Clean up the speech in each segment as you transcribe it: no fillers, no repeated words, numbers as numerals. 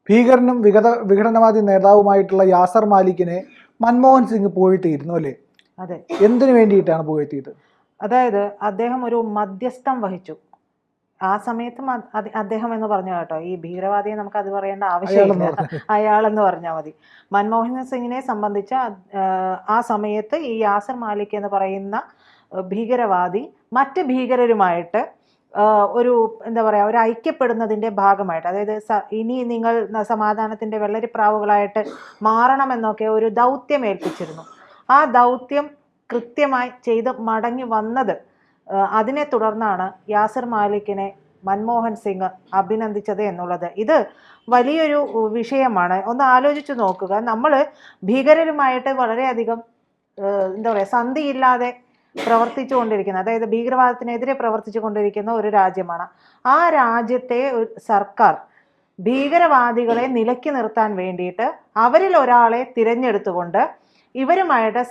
ഭീകരനും വിഘടനവാദി നേതാവുമായിട്ടുള്ള യാസർ മാലിക്കിനെ മൻമോഹൻ സിംഗ് പുകഴ്ത്തിയിരുന്നു അല്ലേ? അതെ. എന്തിനു വേണ്ടിയിട്ടാണ് പുകഴ്ത്തിയത്? അതായത് അദ്ദേഹം ഒരു മധ്യസ്ഥം വഹിച്ചു. ആ സമയത്തും അദ്ദേഹം എന്ന് പറഞ്ഞു കേട്ടോ, ഈ ഭീകരവാദിയെ നമുക്ക് അത് പറയേണ്ട ആവശ്യമില്ല, അയാളെന്ന് പറഞ്ഞാൽ മതി. മൻമോഹൻ സിംഗിനെ സംബന്ധിച്ച ആ സമയത്ത് ഈ യാസർ മാലിക് എന്ന് പറയുന്ന ഭീകരവാദി മറ്റ് ഭീകരരുമായിട്ട് ഒരു എന്താ പറയുക, ഒരു ഐക്യപ്പെടുന്നതിൻ്റെ ഭാഗമായിട്ട്, അതായത് ഇനി നിങ്ങൾ സമാധാനത്തിൻ്റെ വെള്ളരിപ്രാവുകളായിട്ട് മാറണമെന്നൊക്കെ ഒരു ദൗത്യം ഏൽപ്പിച്ചിരുന്നു. ആ ദൗത്യം കൃത്യമായി ചെയ്ത് മടങ്ങി വന്നത്, അതിനെ തുടർന്നാണ് യാസർ മാലിക്കിനെ മൻമോഹൻ സിംഗ് അഭിനന്ദിച്ചത് എന്നുള്ളത്. ഇത് വലിയൊരു വിഷയമാണ്. ഒന്ന് ആലോചിച്ച് നോക്കുക. നമ്മൾ ഭീകരരുമായിട്ട് വളരെയധികം എന്താ പറയുക, സന്ധിയില്ലാതെ പ്രവർത്തിച്ചു കൊണ്ടിരിക്കുന്ന, അതായത് ഭീകരവാദത്തിനെതിരെ പ്രവർത്തിച്ചു കൊണ്ടിരിക്കുന്ന ഒരു രാജ്യമാണ്. ആ രാജ്യത്തെ സർക്കാർ ഭീകരവാദികളെ നിലയ്ക്ക് നിർത്താൻ വേണ്ടിയിട്ട് അവരിൽ ഒരാളെ തിരഞ്ഞെടുത്തുകൊണ്ട് ഇവരുമായിട്ട്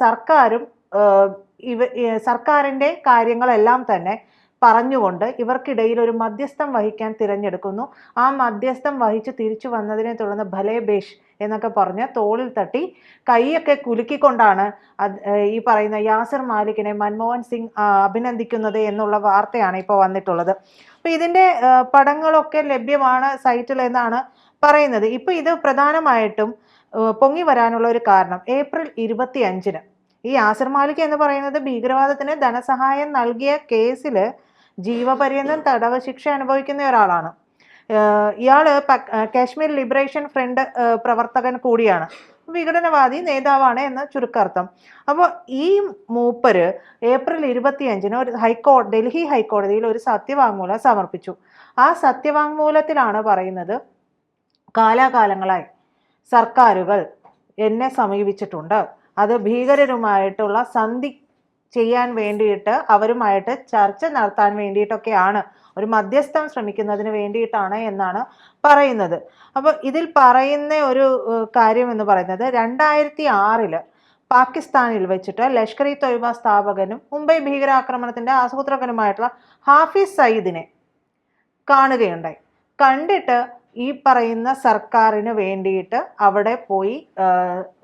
സർക്കാരിൻ്റെ കാര്യങ്ങളെല്ലാം തന്നെ പറഞ്ഞുകൊണ്ട് ഇവർക്കിടയിൽ ഒരു മധ്യസ്ഥം വഹിക്കാൻ തിരഞ്ഞെടുക്കുന്നു. ആ മധ്യസ്ഥം വഹിച്ച് തിരിച്ചു വന്നതിനെ തുടർന്ന് ഭലേ ബേഷ് എന്നൊക്കെ പറഞ്ഞ് തോളിൽ തട്ടി കൈയൊക്കെ കുലുക്കിക്കൊണ്ടാണ് ഈ പറയുന്ന യാസർ മാലിക്കിനെ മൻമോഹൻ സിംഗ് അഭിനന്ദിക്കുന്നത് എന്നുള്ള വാർത്തയാണ് ഇപ്പോൾ വന്നിട്ടുള്ളത്. അപ്പോൾ ഇതിൻ്റെ പടങ്ങളൊക്കെ ലഭ്യമാണ് സൈറ്റിൽ എന്നാണ് പറയുന്നത്. ഇപ്പോൾ ഇത് പ്രധാനമായിട്ടും പൊങ്ങി വരാനുള്ള ഒരു കാരണം, ഏപ്രിൽ 25-ന് ഈ യാസർ മാലിക് എന്ന് പറയുന്നത് ഭീകരവാദത്തിന് ധനസഹായം നൽകിയ കേസിൽ ജീവപര്യന്തം തടവ് ശിക്ഷ അനുഭവിക്കുന്ന ഒരാളാണ്. ഇയാൾ കാശ്മീർ ലിബറേഷൻ ഫ്രണ്ട് പ്രവർത്തകൻ കൂടിയാണ്, വിഘടനവാദി നേതാവാണ് എന്ന് ചുരുക്കർത്ഥം. അപ്പോൾ ഈ മൂപ്പര് ഏപ്രിൽ 25-ന് ഒരു ഡൽഹി ഹൈക്കോടതിയിൽ ഒരു സത്യവാങ്മൂലം സമർപ്പിച്ചു. ആ സത്യവാങ്മൂലത്തിലാണ് പറയുന്നത്, കാലാകാലങ്ങളായി സർക്കാരുകൾ എന്നെ സമീപിച്ചിട്ടുണ്ട്, അത് ഭീകരരുമായിട്ടുള്ള സന്ധി ചെയ്യാൻ വേണ്ടിയിട്ട്, അവരുമായിട്ട് ചർച്ച നടത്താൻ വേണ്ടിയിട്ടൊക്കെയാണ്, ഒരു മധ്യസ്ഥം ശ്രമിക്കുന്നതിന് വേണ്ടിയിട്ടാണ് എന്നാണ് പറയുന്നത്. അപ്പോൾ ഇതിൽ പറയുന്ന ഒരു കാര്യം എന്ന് പറയുന്നത്, 2006-ൽ പാകിസ്ഥാനിൽ വെച്ചിട്ട് ലഷ്കർ ഇ തൊയ്ബ സ്ഥാപകനും മുംബൈ ഭീകരാക്രമണത്തിൻ്റെ ആസൂത്രകനുമായിട്ടുള്ള ഹാഫിസ് സയ്യിദിനെ കാണുകയുണ്ടായി. കണ്ടിട്ട് ഈ പറയുന്ന സർക്കാരിന് വേണ്ടിയിട്ട് അവിടെ പോയി,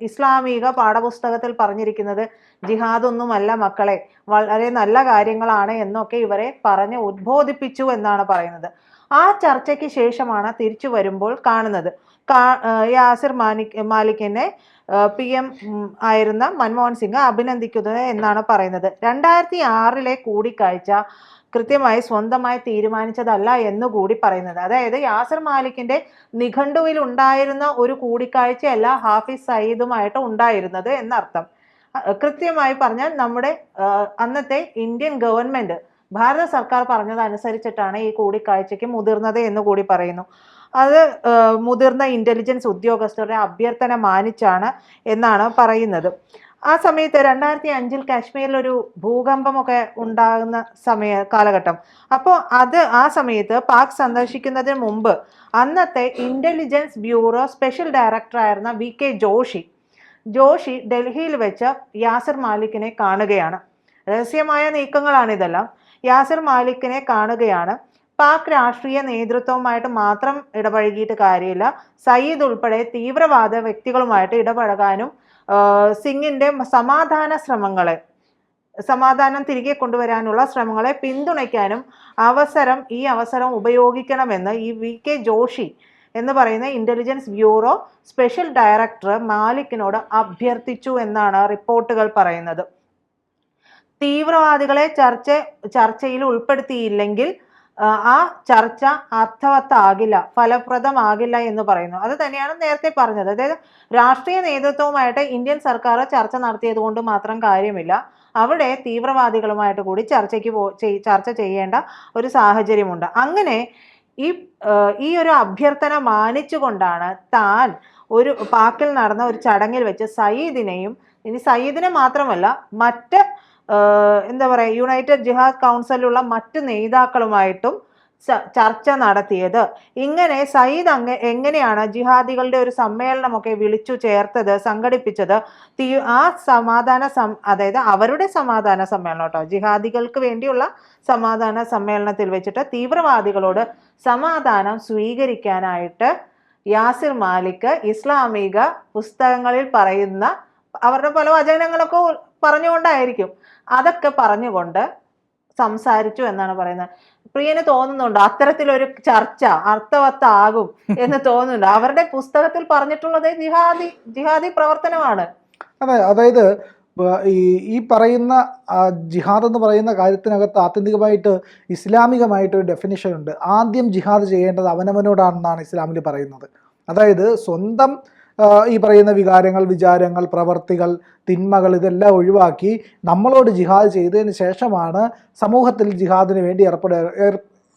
ഇസ്ലാമിക പാഠപുസ്തകത്തിൽ പറഞ്ഞിരിക്കുന്നത് ജിഹാദൊന്നുമല്ല മക്കളെ, വളരെ നല്ല കാര്യങ്ങളാണ് എന്നൊക്കെ ഇവരെ പറഞ്ഞ് ഉദ്ബോധിപ്പിച്ചു എന്നാണ് പറയുന്നത്. ആ ചർച്ചയ്ക്ക് ശേഷമാണ് തിരിച്ചു വരുമ്പോൾ കാണുന്നത് യാസിർ മാലിക്കിനെ PM ആയിരുന്ന മൻമോഹൻ സിംഗ് അഭിനന്ദിക്കുന്നത് എന്നാണ് പറയുന്നത്. 2006-ലെ കൂടിക്കാഴ്ച കൃത്യമായി സ്വന്തമായി തീരുമാനിച്ചതല്ല എന്നുകൂടി പറയുന്നത്. അതായത് യാസർ മാലിക്കിന്റെ നിഘണ്ടുവിൽ ഉണ്ടായിരുന്ന ഒരു കൂടിക്കാഴ്ചയല്ല ഹാഫിസ് സയ്യിദുമായിട്ട് ഉണ്ടായിരുന്നത് എന്നർത്ഥം. കൃത്യമായി പറഞ്ഞാൽ നമ്മുടെ അന്നത്തെ ഇന്ത്യൻ ഗവൺമെന്റ്, ഭാരത സർക്കാർ പറഞ്ഞതനുസരിച്ചിട്ടാണ് ഈ കൂടിക്കാഴ്ചയ്ക്ക് മുതിർന്നത് എന്ന് കൂടി പറയുന്നു. അത് മുതിർന്ന ഇന്റലിജൻസ് ഉദ്യോഗസ്ഥരുടെ അഭ്യർത്ഥന മാനിച്ചാണ് എന്നാണ് പറയുന്നത്. ആ സമയത്ത് 2005-ൽ കാശ്മീരിൽ ഒരു ഭൂകമ്പമൊക്കെ ഉണ്ടാകുന്ന കാലഘട്ടം. അപ്പോൾ ആ സമയത്ത് പാക് സന്ദർശിക്കുന്നതിന് മുമ്പ് അന്നത്തെ ഇന്റലിജൻസ് ബ്യൂറോ സ്പെഷ്യൽ ഡയറക്ടറായിരുന്ന VK ജോഷി ഡൽഹിയിൽ വെച്ച് യാസർ മാലിക്കിനെ കാണുകയാണ്. രഹസ്യമായ നീക്കങ്ങളാണ് ഇതെല്ലാം. യാസർ മാലിക്കിനെ കാണുകയാണ്. പാക് രാഷ്ട്രീയ നേതൃത്വവുമായിട്ട് മാത്രം ഇടപഴകിയിട്ട് കാര്യമില്ല, സയ്യിദ് ഉൾപ്പെടെ തീവ്രവാദ വ്യക്തികളുമായിട്ട് ഇടപഴകാനും സിംഗിന്റെ സമാധാനം തിരികെ കൊണ്ടുവരാനുള്ള ശ്രമങ്ങളെ പിന്തുണയ്ക്കാനും ഈ അവസരം ഉപയോഗിക്കണമെന്ന് ഈ VK ജോഷി എന്ന് പറയുന്ന ഇന്റലിജൻസ് ബ്യൂറോ സ്പെഷ്യൽ ഡയറക്ടർ മാലിക്കിനോട് അഭ്യർത്ഥിച്ചു എന്നാണ് റിപ്പോർട്ടുകൾ പറയുന്നത്. തീവ്രവാദികളെ ചർച്ചയിൽ ഉൾപ്പെടുത്തിയില്ലെങ്കിൽ ആ ചർച്ച അർത്ഥവത്താകില്ല, ഫലപ്രദമാകില്ല എന്ന് പറയുന്നു. അത് തന്നെയാണ് നേരത്തെ പറഞ്ഞത്. അതായത് രാഷ്ട്രീയ നേതൃത്വവുമായിട്ട് ഇന്ത്യൻ സർക്കാർ ചർച്ച നടത്തിയത് കൊണ്ട് മാത്രം കാര്യമില്ല, അവിടെ തീവ്രവാദികളുമായിട്ട് കൂടി ചർച്ച ചെയ്യേണ്ട ഒരു സാഹചര്യമുണ്ട്. അങ്ങനെ ഈ ഒരു അഭ്യർത്ഥന മാനിച്ചുകൊണ്ടാണ് താൻ ഒരു പാക്കിൽ നടന്ന ഒരു ചടങ്ങിൽ വെച്ച് സയ്യിദിനെ മാത്രമല്ല മറ്റ് എന്താ പറയുക, യുണൈറ്റഡ് ജിഹാദ് കൗൺസിലുള്ള മറ്റ് നേതാക്കളുമായിട്ടും ചർച്ച നടത്തിയത്. ഇങ്ങനെ സയ്യിദ് എങ്ങനെയാണ് ജിഹാദികളുടെ ഒരു സമ്മേളനമൊക്കെ വിളിച്ചു ചേർത്തത്, സംഘടിപ്പിച്ചത്, അതായത് അവരുടെ സമാധാന സമ്മേളനം കേട്ടോ, ജിഹാദികൾക്ക് വേണ്ടിയുള്ള സമാധാന സമ്മേളനത്തിൽ വെച്ചിട്ട് തീവ്രവാദികളോട് സമാധാനം സ്വീകരിക്കാനായിട്ട് യാസിർ മാലിക് ഇസ്ലാമിക പുസ്തകങ്ങളിൽ പറയുന്ന അവരുടെ പല വചനങ്ങളൊക്കെ പറഞ്ഞുകൊണ്ടായിരിക്കും അതൊക്കെ പറഞ്ഞുകൊണ്ട് സംസാരിച്ചു എന്നാണ് പറയുന്നത്. പ്രിയന് തോന്നുന്നുണ്ടോ അത്തരത്തിലൊരു ചർച്ച അർത്ഥവത്താകും എന്ന് തോന്നുന്നുണ്ടോ? അവരുടെ പുസ്തകത്തിൽ പറഞ്ഞിട്ടുള്ളത് ജിഹാദി പ്രവർത്തനമാണ്. അതെ, അതായത് ഈ പറയുന്ന ജിഹാദ് എന്ന് പറയുന്ന കാര്യത്തിനകത്ത് ആത്യന്തികമായിട്ട് ഇസ്ലാമികമായിട്ടൊരു ഡെഫിനിഷൻ ഉണ്ട്. ആദ്യം ജിഹാദ് ചെയ്യേണ്ടത് അവനവനോടാണെന്നാണ് ഇസ്ലാമിൽ പറയുന്നത്. അതായത് സ്വന്തം ഈ പറയുന്ന വികാരങ്ങൾ, വിചാരങ്ങൾ, പ്രവർത്തികൾ, തിന്മകൾ ഇതെല്ലാം ഒഴിവാക്കി നമ്മളോട് ജിഹാദ് ചെയ്തതിന് ശേഷമാണ് സമൂഹത്തിൽ ജിഹാദിന് വേണ്ടി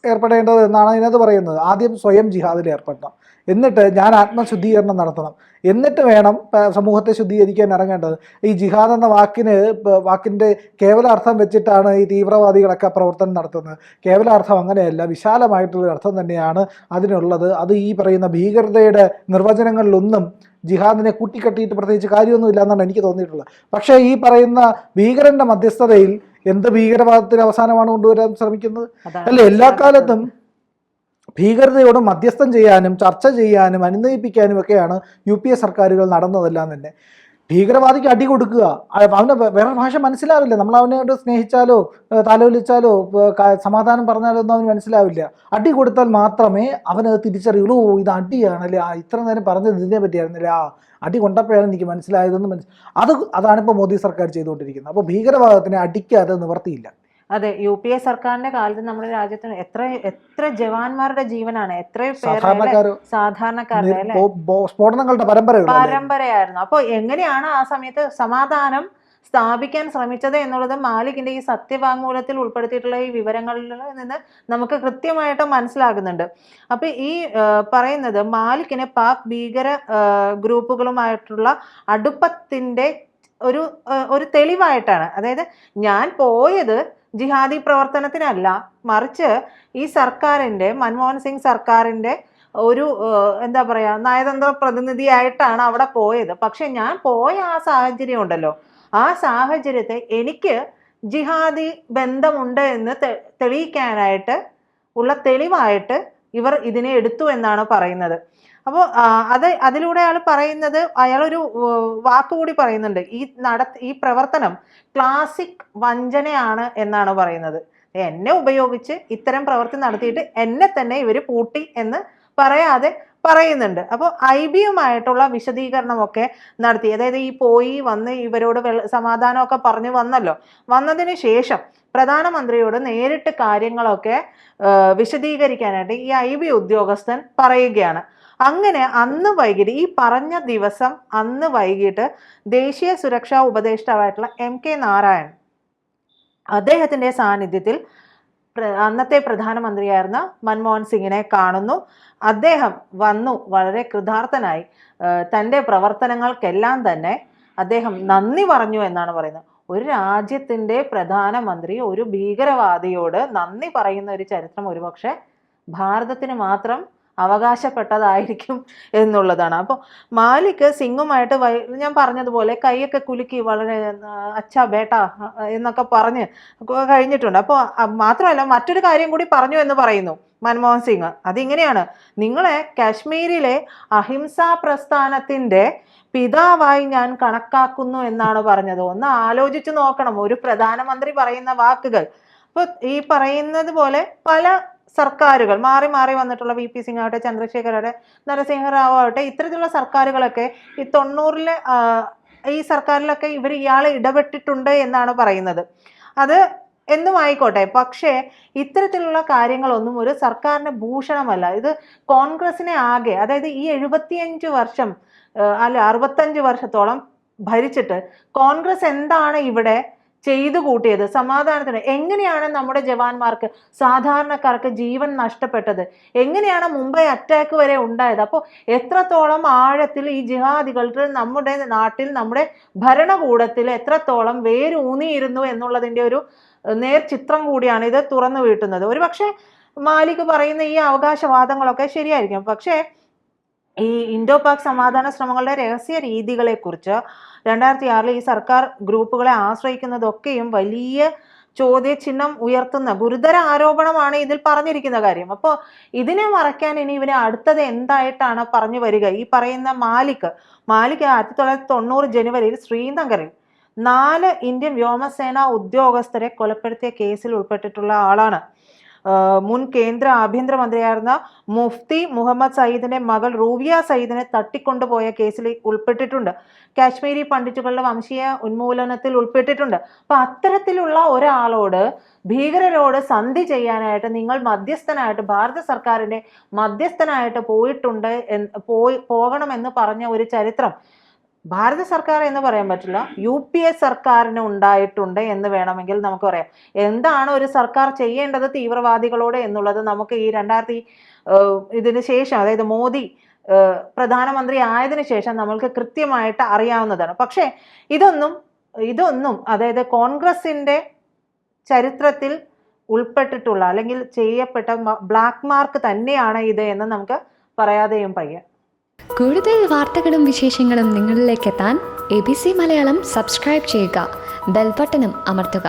ഏർപ്പെടേണ്ടത് എന്നാണ് ഇതിനകത്ത് പറയുന്നത്. ആദ്യം സ്വയം ജിഹാദിൽ ഏർപ്പെടണം, എന്നിട്ട് ഞാൻ ആത്മശുദ്ധീകരണം നടത്തണം, എന്നിട്ട് വേണം സമൂഹത്തെ ശുദ്ധീകരിക്കാൻ ഇറങ്ങേണ്ടത്. ഈ ജിഹാദ് എന്ന വാക്കിൻ്റെ കേവലാർത്ഥം വെച്ചിട്ടാണ് ഈ തീവ്രവാദികളൊക്കെ പ്രവർത്തനം നടത്തുന്നത്. കേവലാർത്ഥം അങ്ങനെയല്ല, വിശാലമായിട്ടുള്ളൊരു അർത്ഥം തന്നെയാണ് അതിനുള്ളത്. അത് ഈ പറയുന്ന ഭീകരതയുടെ നിർവചനങ്ങളിലൊന്നും ജിഹാദിനെ കൂട്ടിക്കെട്ടിയിട്ട് പ്രത്യേകിച്ച് കാര്യമൊന്നുമില്ല എന്നാണ് എനിക്ക് തോന്നിയിട്ടുള്ളത്. പക്ഷേ ഈ പറയുന്ന ഭീകരന്റെ മധ്യസ്ഥതയിൽ എന്ത് ഭീകരവാദത്തിന് അവസാനമാണ് കൊണ്ടുവരാൻ ശ്രമിക്കുന്നത്? അല്ല, എല്ലാ കാലത്തും ഭീകരതയോട് മധ്യസ്ഥം ചെയ്യാനും ചർച്ച ചെയ്യാനും അനുനയിപ്പിക്കാനും ഒക്കെയാണ് UPA സർക്കാരുകൾ നടന്നതെല്ലാം തന്നെ. ഭീകരവാദിക്ക് അടി കൊടുക്കുക, അവന് വേറെ ഭാഷ മനസ്സിലാവില്ല. നമ്മൾ അവനോട് സ്നേഹിച്ചാലോ താലോലിച്ചാലോ സമാധാനം പറഞ്ഞാലോ ഒന്നും അവന് മനസ്സിലാവില്ല. അടി കൊടുത്താൽ മാത്രമേ അവനത് തിരിച്ചറിയുള്ളൂ. ഇത് അടിയാണല്ലേ, ഇത്ര നേരം പറഞ്ഞത് ഇതിനെ പറ്റിയായിരുന്നില്ല, അടി കൊണ്ടപ്പോഴാണ് എനിക്ക് മനസ്സിലായതെന്ന് അതാണിപ്പോൾ മോദി സർക്കാർ ചെയ്തുകൊണ്ടിരിക്കുന്നത്. അപ്പോൾ ഭീകരവാദത്തിനെ അടിക്കാതെ നിവർത്തിയില്ല. അതെ, UPA സർക്കാരിന്റെ കാലത്ത് നമ്മുടെ രാജ്യത്തിന് എത്ര ജവാന്മാരുടെ ജീവനാണ്, എത്രയോ സാധാരണക്കാരുടെ സ്ഫോടനങ്ങളുടെ പരമ്പരയായിരുന്നു. അപ്പോൾ എങ്ങനെയാണ് ആ സമയത്ത് സമാധാനം സ്ഥാപിക്കാൻ ശ്രമിച്ചത് എന്നുള്ളത് മാലിക്കിന്റെ ഈ സത്യവാങ്മൂലത്തിൽ ഉൾപ്പെടുത്തിയിട്ടുള്ള ഈ വിവരങ്ങളിൽ നിന്ന് നമുക്ക് കൃത്യമായിട്ട് മനസ്സിലാകുന്നുണ്ട്. അപ്പൊ ഈ പറയുന്നത് മാലിക്കിന് പാക് ഭീകര ഗ്രൂപ്പുകളുമായിട്ടുള്ള അടുപ്പത്തിന്റെ ഒരു തെളിവായിട്ടാണ്. അതായത് ഞാൻ പോയത് ജിഹാദി പ്രവർത്തനത്തിനല്ല, മറിച്ച് ഈ സർക്കാരിന്റെ മൻമോഹൻ സിംഗ് സർക്കാരിന്റെ ഒരു എന്താ പറയാ നയതന്ത്ര പ്രതിനിധിയായിട്ടാണ് അവിടെ പോയത്. പക്ഷെ ഞാൻ പോയ ആ സാഹചര്യം ഉണ്ടല്ലോ, ആ സാഹചര്യത്തെ എനിക്ക് ജിഹാദി ബന്ധമുണ്ട് എന്ന് തെളിയിക്കാനായിട്ട് ഉള്ള തെളിവായിട്ട് ഇവർ ഇതിനെ എടുത്തു എന്നാണ് പറയുന്നത്. അപ്പോൾ അതിലൂടെ അയാൾ പറയുന്നത്, അയാളൊരു വാക്കുകൂടി പറയുന്നുണ്ട്, ഈ പ്രവർത്തനം ക്ലാസിക് വഞ്ചനയാണ് എന്നാണ് പറയുന്നത്. എന്നെ ഉപയോഗിച്ച് ഇത്തരം പ്രവൃത്തി നടത്തിയിട്ട് എന്നെ തന്നെ ഇവർ പൂട്ടി എന്ന് പറയാതെ പറയുന്നുണ്ട്. അപ്പോൾ IBയുമായിട്ടുള്ള വിശദീകരണമൊക്കെ നടത്തി. അതായത് ഈ പോയി വന്ന് ഇവരോട് സമാധാനമൊക്കെ പറഞ്ഞു വന്നതിന് ശേഷം പ്രധാനമന്ത്രിയോട് നേരിട്ട് കാര്യങ്ങളൊക്കെ വിശദീകരിക്കാനായിട്ട് ഈ IB ഉദ്യോഗസ്ഥൻ പറയുകയാണ്. അങ്ങനെ അന്ന് വൈകിട്ട്, ഈ പറഞ്ഞ ദിവസം അന്ന് വൈകിട്ട് ദേശീയ സുരക്ഷാ ഉപദേഷ്ടാവായിട്ടുള്ള MK നാരായൺ അദ്ദേഹത്തിന്റെ സാന്നിധ്യത്തിൽ അന്നത്തെ പ്രധാനമന്ത്രിയായിരുന്ന മൻമോഹൻ സിംഗിനെ കാണുന്നു. അദ്ദേഹം വന്നു വളരെ കൃതാർത്ഥനായി തൻ്റെ പ്രവർത്തനങ്ങൾക്കെല്ലാം തന്നെ അദ്ദേഹം നന്ദി പറഞ്ഞു എന്നാണ് പറയുന്നത്. ഒരു രാജ്യത്തിൻ്റെ പ്രധാനമന്ത്രി ഒരു ഭീകരവാദിയോട് നന്ദി പറയുന്ന ഒരു ചരിത്രം ഒരുപക്ഷെ ഭാരതത്തിന് മാത്രം അവകാശപ്പെട്ടതായിരിക്കും എന്നുള്ളതാണ്. അപ്പോൾ മാലിക് സിംഗുമായിട്ട് ഞാൻ പറഞ്ഞതുപോലെ കൈയൊക്കെ കുലുക്കി വളരെ അച്ഛാ ബേട്ട എന്നൊക്കെ പറഞ്ഞ് കഴിഞ്ഞിട്ടുണ്ട്. അപ്പോൾ മാത്രമല്ല മറ്റൊരു കാര്യം കൂടി പറഞ്ഞു എന്ന് പറയുന്നു മൻമോഹൻ സിംഗ്. അതിങ്ങനെയാണ്, നിങ്ങളെ കാശ്മീരിലെ അഹിംസാ പ്രസ്ഥാനത്തിൻ്റെ പിതാവായി ഞാൻ കണക്കാക്കുന്നു എന്നാണ് പറഞ്ഞത്. ഒന്ന് ആലോചിച്ച് നോക്കണം ഒരു പ്രധാനമന്ത്രി പറയുന്ന വാക്കുകൾ. അപ്പോൾ ഈ പറയുന്നത് പോലെ പല സർക്കാരുകൾ മാറി മാറി വന്നിട്ടുള്ള VP സിംഗ് ആവട്ടെ, ചന്ദ്രശേഖർ ആവട്ടെ, നരസിംഹറാവു ആവട്ടെ, ഇത്തരത്തിലുള്ള സർക്കാരുകളൊക്കെ ഈ 90-ലെ ഈ സർക്കാരിലൊക്കെ ഇയാൾ ഇടപെട്ടിട്ടുണ്ട് എന്നാണ് പറയുന്നത്. അത് എന്നും ആയിക്കോട്ടെ, പക്ഷേ ഇത്തരത്തിലുള്ള കാര്യങ്ങളൊന്നും ഒരു സർക്കാരിന് ഭൂഷണമല്ല. ഇത് കോൺഗ്രസിനെ ആകെ, അതായത് ഈ 75 വർഷം അല്ല 65 വർഷത്തോളം ഭരിച്ചിട്ട് കോൺഗ്രസ് എന്താണ് ഇവിടെ ചെയ്തു കൂട്ടിയത് സമാധാനത്തിന്? എങ്ങനെയാണ് നമ്മുടെ ജവാന്മാർക്ക്, സാധാരണക്കാർക്ക് ജീവൻ നഷ്ടപ്പെട്ടത്? എങ്ങനെയാണ് മുംബൈ അറ്റാക്ക് വരെ ഉണ്ടായത്? അപ്പോൾ എത്രത്തോളം ആഴത്തിൽ ഈ ജിഹാദികൾക്ക് നമ്മുടെ നാട്ടിൽ, നമ്മുടെ ഭരണകൂടത്തിൽ എത്രത്തോളം വേരൂന്നിയിരുന്നു എന്നുള്ളതിൻ്റെ ഒരു നേർചിത്രം കൂടിയാണ് ഇത് തുറന്നു വീട്ടുന്നത്. ഒരുപക്ഷെ മാലിക് പറയുന്ന ഈ അവകാശവാദങ്ങളൊക്കെ ശരിയായിരിക്കും, പക്ഷേ ഈ ഇൻഡോ പാക് സമാധാന ശ്രമങ്ങളുടെ രഹസ്യ രീതികളെക്കുറിച്ച് 2006 ഈ സർക്കാർ ഗ്രൂപ്പുകളെ ആശ്രയിക്കുന്നതൊക്കെയും വലിയ ചോദ്യചിഹ്നം ഉയർത്തുന്ന ഗുരുതര ആരോപണമാണ് ഇതിൽ പറഞ്ഞിരിക്കുന്ന കാര്യം. അപ്പോൾ ഇതിനെ മറയ്ക്കാൻ ഇനി ഇവന് അടുത്തത് എന്തായിട്ടാണ് പറഞ്ഞു വരിക? ഈ പറയുന്ന മാലിക് 1990 ജനുവരിയിൽ ശ്രീനഗറിൽ 4 ഇന്ത്യൻ വ്യോമസേന ഉദ്യോഗസ്ഥരെ കൊലപ്പെടുത്തിയ കേസിൽ ഉൾപ്പെട്ടിട്ടുള്ള ആളാണ്. മുൻ കേന്ദ്ര ആഭ്യന്തരമന്ത്രിയായിരുന്ന മുഫ്തി മുഹമ്മദ് സയ്യിദിന്റെ മകൾ റൂബിയ സയ്യിദിനെ തട്ടിക്കൊണ്ടുപോയ കേസിൽ ഉൾപ്പെട്ടിട്ടുണ്ട്. കാശ്മീരി പണ്ഡിറ്റുകളുടെ വംശീയ ഉന്മൂലനത്തിൽ ഉൾപ്പെട്ടിട്ടുണ്ട്. അപ്പൊ അത്തരത്തിലുള്ള ഒരാളോട്, ഭീകരരോട് സന്ധി ചെയ്യാനായിട്ട് നിങ്ങൾ മധ്യസ്ഥനായിട്ട്, ഭാരത സർക്കാരിന്റെ മധ്യസ്ഥനായിട്ട് പോകണമെന്ന് പറഞ്ഞ ഒരു ചരിത്രം ഭാരത സർക്കാർ എന്ന് പറയാൻ പറ്റില്ല, UPA സർക്കാരിന് ഉണ്ടായിട്ടുണ്ട് എന്ന് വേണമെങ്കിൽ നമുക്ക് പറയാം. എന്താണ് ഒരു സർക്കാർ ചെയ്യേണ്ടത് തീവ്രവാദികളോട് എന്നുള്ളത് നമുക്ക് ഈ ഇതിന് ശേഷം, അതായത് മോദി പ്രധാനമന്ത്രി ആയതിനു ശേഷം നമ്മൾക്ക് കൃത്യമായിട്ട് അറിയാവുന്നതാണ്. പക്ഷേ ഇതൊന്നും അതായത് കോൺഗ്രസിന്റെ ചരിത്രത്തിൽ ഉൾപ്പെട്ടിട്ടുള്ള അല്ലെങ്കിൽ ചെയ്യപ്പെട്ട ബ്ലാക്ക് മാർക്ക് തന്നെയാണ് ഇത് എന്ന് നമുക്ക് പറയാതെയും പയ്യ. കൂടുതൽ വാർത്തകളും വിശേഷങ്ങളും നിങ്ങളിലേക്ക് എത്താൻ ABC മലയാളം സബ്സ്ക്രൈബ് ചെയ്യുക, ബെൽബട്ടനും അമർത്തുക.